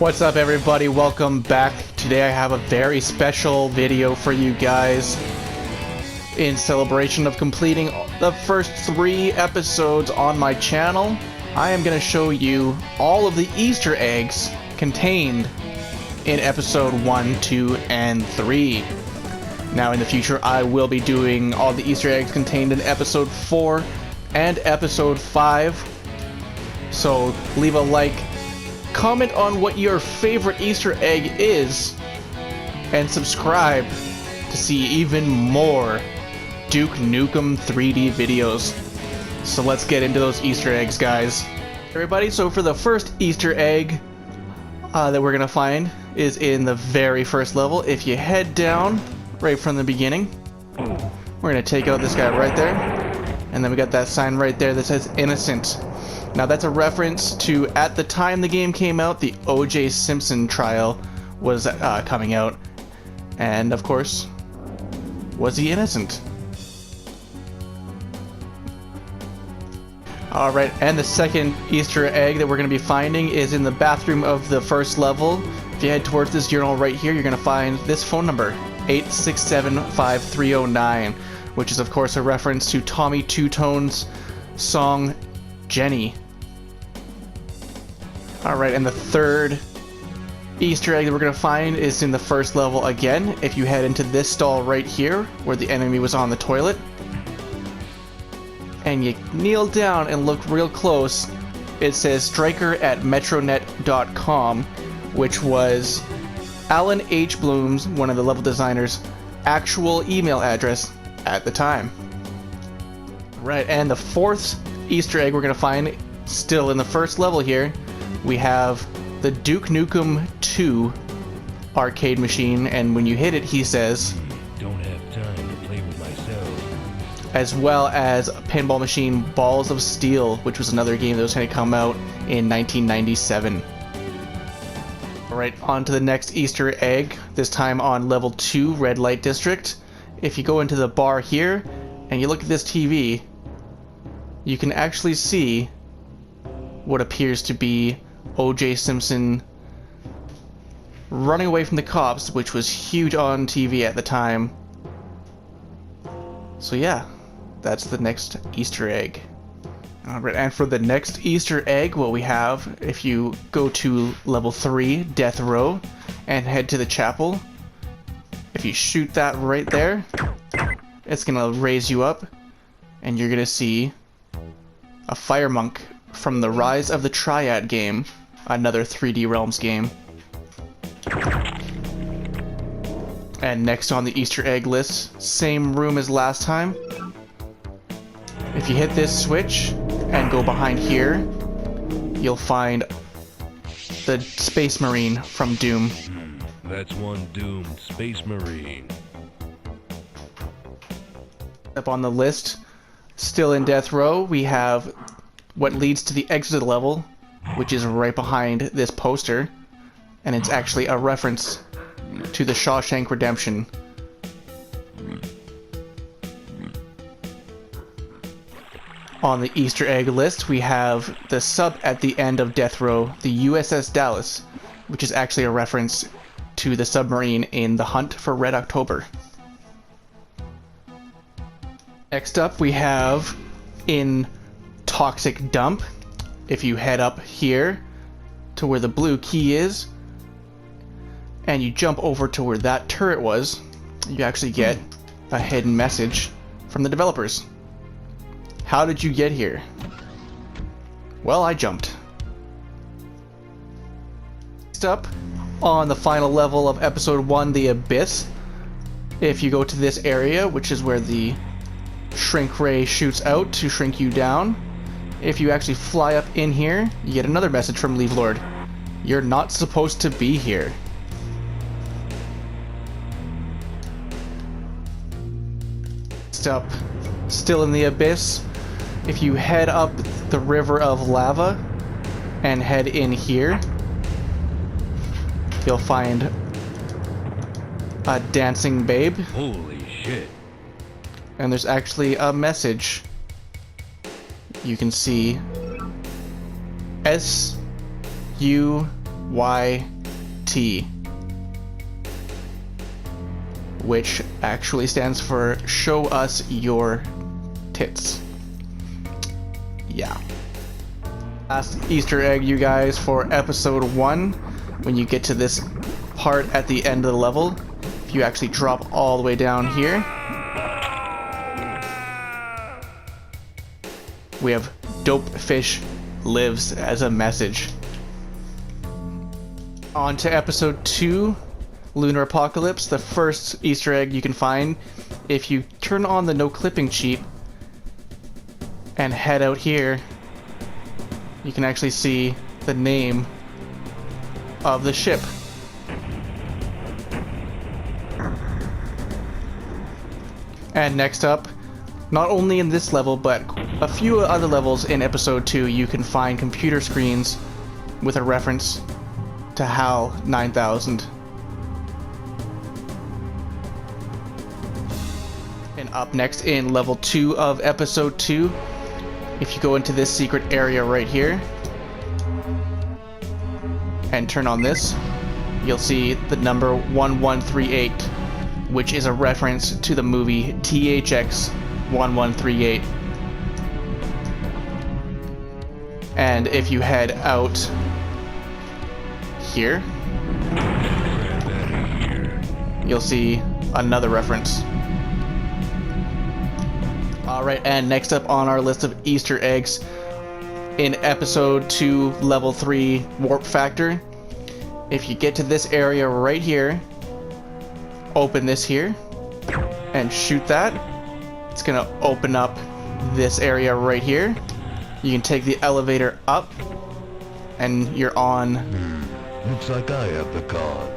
What's up, everybody? Welcome back. Today I have a very special video for you guys in celebration of completing the first 3 episodes on my channel. I am going to show you all of the Easter eggs contained in episode 1, 2, and 3. Now in the future I will be doing all the Easter eggs contained in episode 4 and episode 5. So leave a like, comment on what your favorite Easter egg is, and subscribe to see even more Duke Nukem 3D videos. So let's get into those Easter eggs, guys. Everybody, so for the first Easter egg that we're gonna find is in the very first level. If you head down right from the beginning, we're gonna take out this guy right there, and then we got that sign right there that says innocent. Now that's a reference to, at the time the game came out, the O.J. Simpson trial was coming out, and of course, was he innocent? Alright, and the second Easter egg that we're going to be finding is in the bathroom of the first level. If you head towards this urinal right here, you're going to find this phone number, 867-5309, which is of course a reference to Tommy Two-Tone's song Jenny. Alright, and the third Easter egg that we're going to find is in the first level again. If you head into this stall right here, where the enemy was on the toilet, and you kneel down and look real close, it says striker@metronet.com, which was Alan H. Bloom's, one of the level designers, actual email address at the time. Right, and the fourth Easter egg we're going to find, still in the first level here, we have the Duke Nukem 2 arcade machine, and when you hit it, he says, "Don't have time to play with myself." As well as a pinball machine Balls of Steel, which was another game that was going to come out in 1997. Alright, on to the next Easter egg, this time on level 2, Red Light District. If you go into the bar here, and you look at this TV, you can actually see what appears to be O.J. Simpson running away from the cops, which was huge on TV at the time. So yeah, that's the next Easter egg. Alright, and for the next Easter egg, what we have, if you go to level 3, Death Row, and head to the chapel, if you shoot that right there, it's gonna raise you up, and you're gonna see a fire monk from the Rise of the Triad game, another 3D Realms game. And next on the Easter egg list, same room as last time. If you hit this switch and go behind here, you'll find the Space Marine from Doom. That's one doomed Space Marine. Up on the list, still in Death Row, we have what leads to the exit of the level, which is right behind this poster, and it's actually a reference to the Shawshank Redemption. On the Easter egg list, we have the sub at the end of Death Row, the USS Dallas, which is actually a reference to the submarine in The Hunt for Red October. Next up, we have in Toxic Dump. If you head up here to where the blue key is, and you jump over to where that turret was, you actually get a hidden message from the developers. How did you get here? Well, I jumped. Next up, on the final level of episode 1, The Abyss, if you go to this area, which is where the shrink ray shoots out to shrink you down, if you actually fly up in here, you get another message from Leave Lord. You're not supposed to be here. Next up, still in the Abyss, if you head up the River of Lava and head in here, you'll find a dancing babe. Holy shit. And there's actually a message. You can see SU YT, which actually stands for Show Us Your Tits. Yeah. Last Easter egg, you guys, for episode 1, when you get to this part at the end of the level, if you actually drop all the way down here, we have Dope Fish Lives as a message. On to episode 2, Lunar Apocalypse. The first Easter egg you can find, if you turn on the no clipping cheat and head out here, you can actually see the name of the ship. And next up, not only in this level, but a few other levels in episode 2, you can find computer screens with a reference to HAL 9000. And up next in level 2 of episode 2, if you go into this secret area right here and turn on this, you'll see the number 1138, which is a reference to the movie THX 1138. And if you head out here, you'll see another reference. Alright, and next up on our list of Easter eggs, in episode 2, level 3, Warp Factor, if you get to this area right here, open this here, and shoot that, it's gonna open up this area right here. You can take the elevator up, and you're on... Looks like I have the card.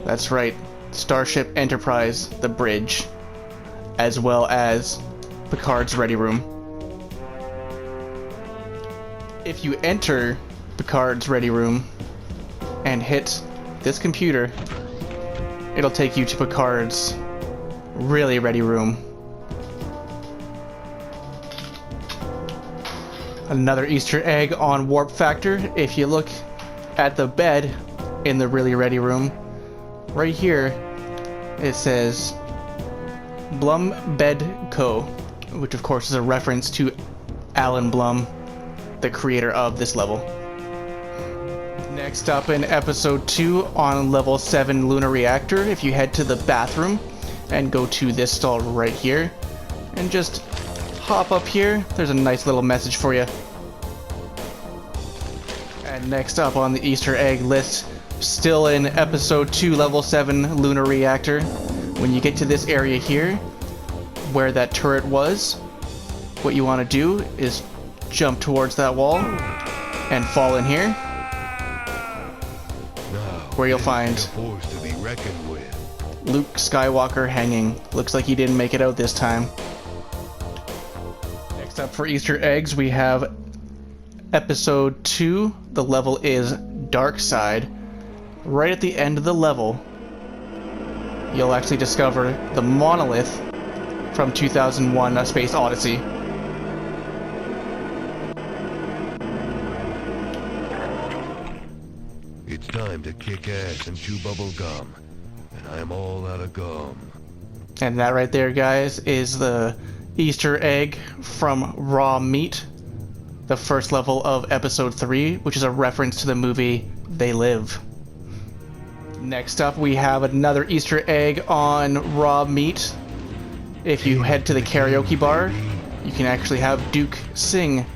That's right, Starship Enterprise, the bridge, as well as Picard's ready room. If you enter Picard's ready room and hit this computer, it'll take you to Picard's really ready room. Another Easter egg on Warp Factor, if you look at the bed in the really ready room, right here it says Blum Bed Co., which of course is a reference to Alan Blum, the creator of this level. Next up in episode 2 on level 7 Lunar Reactor, if you head to the bathroom and go to this stall right here and just hop up here, there's a nice little message for you. And next up on the Easter egg list, still in episode 2 level 7 Lunar Reactor, when you get to this area here where that turret was, what you want to do is jump towards that wall and fall in here, where you'll find Force to be reckoned with. Luke Skywalker hanging. Looks like he didn't make it out this time. Next up for Easter eggs, we have episode 2. The level is Dark Side. Right at the end of the level, you'll actually discover the monolith from 2001: A Space Odyssey. It's time to kick ass and chew bubble gum, and I'm all out of gum. And that right there, guys, is the Easter egg from Raw Meat, the first level of episode 3, which is a reference to the movie They Live. Next up, we have another Easter egg on Raw Meat. If you head to the karaoke bar, you can actually have Duke sing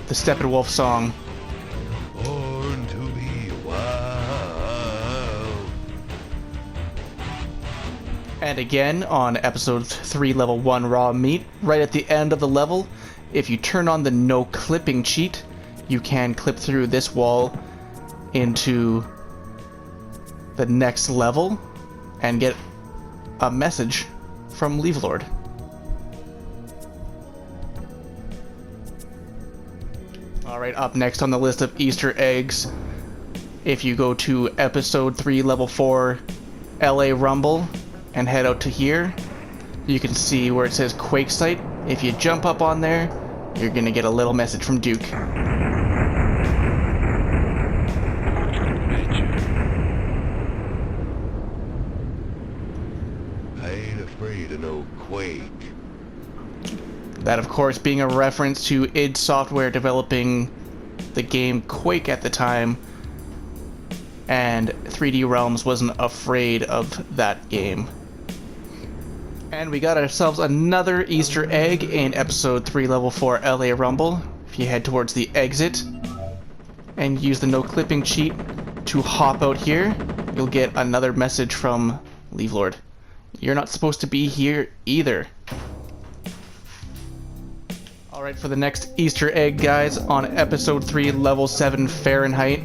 the Steppenwolf song. Born to be wild. And again, on episode 3, level 1, Raw Meat, right at the end of the level, if you turn on the no clipping cheat, you can clip through this wall into the next level and get a message from Leavelord. Alright, up next on the list of Easter eggs, if you go to episode 3, level 4, LA Rumble, and head out to here, you can see where it says Quake Site. If you jump up on there, you're gonna get a little message from Duke. Bitches. afraid of no Quake. That, of course, being a reference to id Software developing the game Quake at the time, and 3D Realms wasn't afraid of that game. And we got ourselves another Easter egg in Episode 3, Level 4, LA Rumble. If you head towards the exit and use the no clipping cheat to hop out here, you'll get another message from Leavelord. You're not supposed to be here either. Alright, for the next Easter egg, guys, on Episode 3, Level 7, Fahrenheit,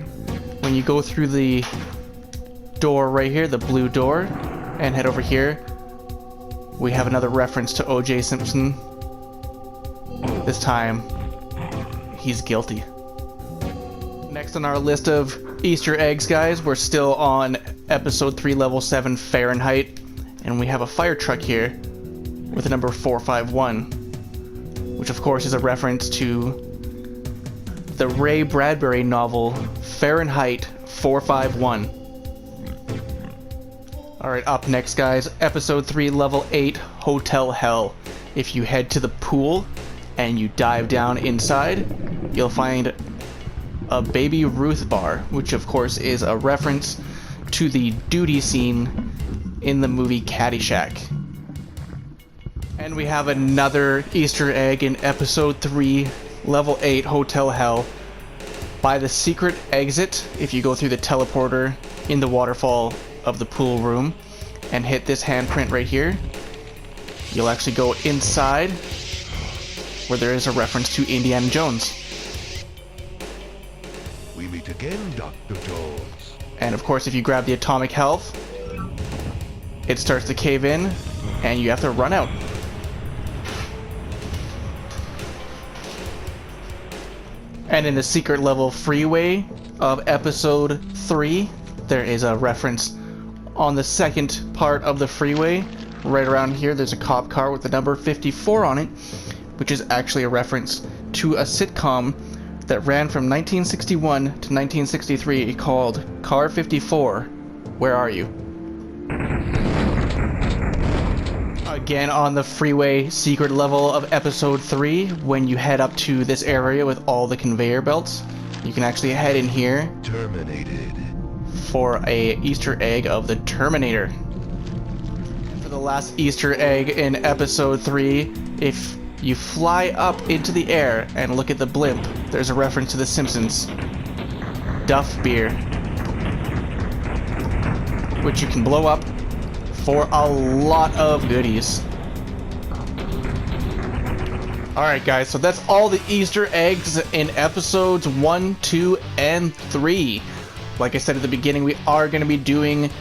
when you go through the door right here, the blue door, and head over here, we have another reference to O.J. Simpson. This time, he's guilty. Next on our list of Easter eggs, guys, we're still on Episode 3, Level 7, Fahrenheit, and we have a fire truck here with the number 451, which of course is a reference to the Ray Bradbury novel Fahrenheit 451. Alright, up next, guys, Episode 3, Level 8, Hotel Hell. If you head to the pool and you dive down inside, you'll find a Baby Ruth bar, which of course is a reference to the duty scene in the movie Caddyshack. And we have another Easter egg in Episode 3, Level 8, Hotel Hell. By the secret exit, if you go through the teleporter in the waterfall of the pool room and hit this handprint right here, you'll actually go inside where there is a reference to Indiana Jones. We meet again, Dr. Jones. And of course, if you grab the atomic health, it starts to cave in and you have to run out. And in the secret level freeway of Episode 3, there is a reference on the second part of the freeway. Right around here, there's a cop car with the number 54 on it, which is actually a reference to a sitcom that ran from 1961 to 1963 called Car 54, Where Are You? Again, on the freeway secret level of Episode 3, when you head up to this area with all the conveyor belts, you can actually head in here Terminated. for a Easter egg of the Terminator. For the last Easter egg in Episode 3, if you fly up into the air and look at the blimp, there's a reference to The Simpsons. Duff beer, which you can blow up for a lot of goodies. Alright guys, so that's all the Easter eggs in Episodes 1, 2, and 3. Like I said at the beginning, we are going to be doing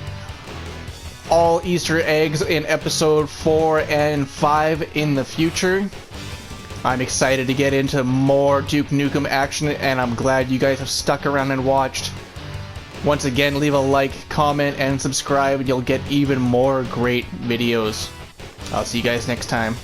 all Easter eggs in Episode 4 and 5 in the future. I'm excited to get into more Duke Nukem action, and I'm glad you guys have stuck around and watched. Once again, leave a like, comment, and subscribe, and you'll get even more great videos. I'll see you guys next time.